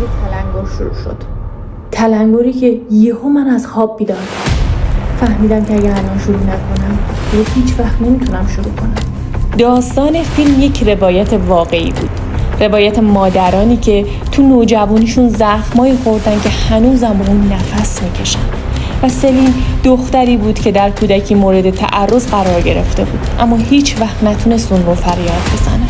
یه تلنگر شروع شد. تلنگری که یهو من از خواب بیدار کرد. فهمیدم که اگه الان شروع نکنم هیچ وقت نمیتونم شروع کنم. داستان فیلم یک روایت واقعی بود. روایت مادرانی که تو نوجوانیشون زخمایی خوردن که هنوزم با اون نفس میکشن. و سلین دختری بود که در کودکی مورد تعرض قرار گرفته بود، اما هیچ وقت نتونست اون رو فریاد بزنه.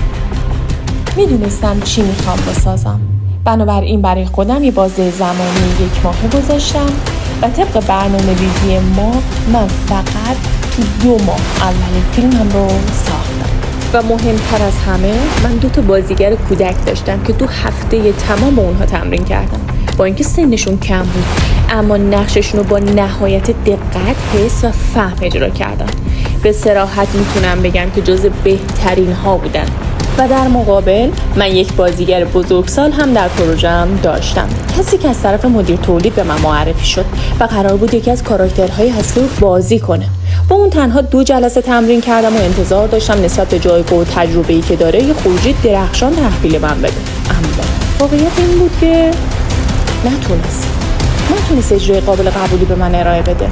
میدونستم چی میخوام بسازم. بنابراین برای خودم یه بازه زمانی 1 ماهه گذاشتم و طبق برنامه‌ریزی ما من فقط تو 2 ماه اولین فیلمم رو ساختم. و مهمتر از همه من 2 بازیگر کودک داشتم که 2 هفته تمام با اونها تمرین کردم. با اینکه سنشون کم بود اما نقششون رو با نهایت دقت، حس و فهم اجرا کردن. به صراحت میتونم بگم که جز بهترین ها بودن. و در مقابل من یک بازیگر بزرگسال هم در پروژه‌ام داشتم، کسی که از طرف مدیر تولید به من معرفی شد و قرار بود یکی از کاراکترهای اصلی رو بازی کنه. با اون تنها 2 جلسه تمرین کردم و انتظار داشتم نسبت به جایگاه و تجربه‌ای که داره یه خروجی درخشان تحویل من بده. اما واقعیت این بود که نتونست اجرای قابل قبولی به من ارائه بده.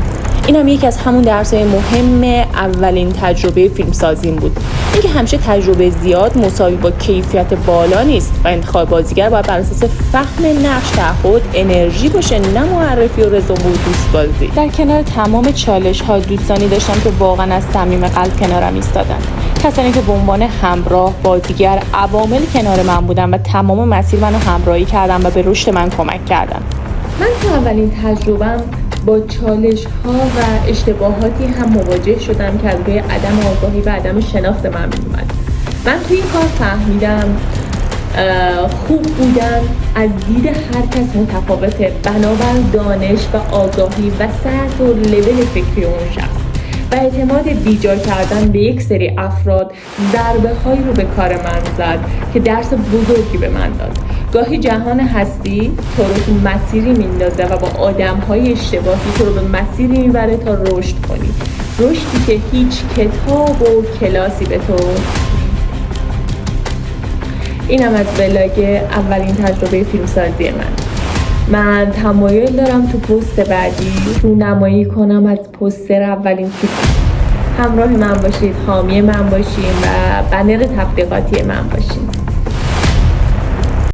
اینم یکی از همون درس‌های مهم اولین تجربه فیلمسازیم بود. اینکه همیشه تجربه زیاد مساوی با کیفیت بالا نیست و انتخاب بازیگر باید بر اساس فهم نقش، تعهد، انرژی باشه، نه معرفی و رضا و دوست بازی. در کنار تمام چالش‌ها دوستانی داشتم که واقعا از صمیم قلب کنارم ایستادن. کسانی که به عنوان همراه، بازیگر، عوامل کنار من بودن و تمام مسیر منو همراهی کردن و به رشد من کمک کردن. من تو اولین تجربه‌ام با چالش‌ها و اشتباهاتی هم مواجه شدم که از روی عدم آگاهی و عدم شناخت من می‌اومد. من توی این کار فهمیدم خوب بودن از دید هر کس متفاوته، بنابر دانش و آگاهی و سطح و لول فکری اون شخص و اعتماد بیجا کردن به یک سری افراد ضربه‌هایی رو به کار من زد که درس بزرگی به من داد. گاهی جهان هستی تو رو تو مسیری میندازه و با آدم‌های اشتباهی تو رو به مسیری میبره تا رشد کنی، رشدی که هیچ کتاب و کلاسی به تو. اینم از ولاگ اولین تجربه فیلمسازی من تمایل دارم تو پست بعدی رونمایی کنم از پوستر اولین فیلم. همراه من باشید، حامی من باشین و بنر تبلیغاتی من باشین.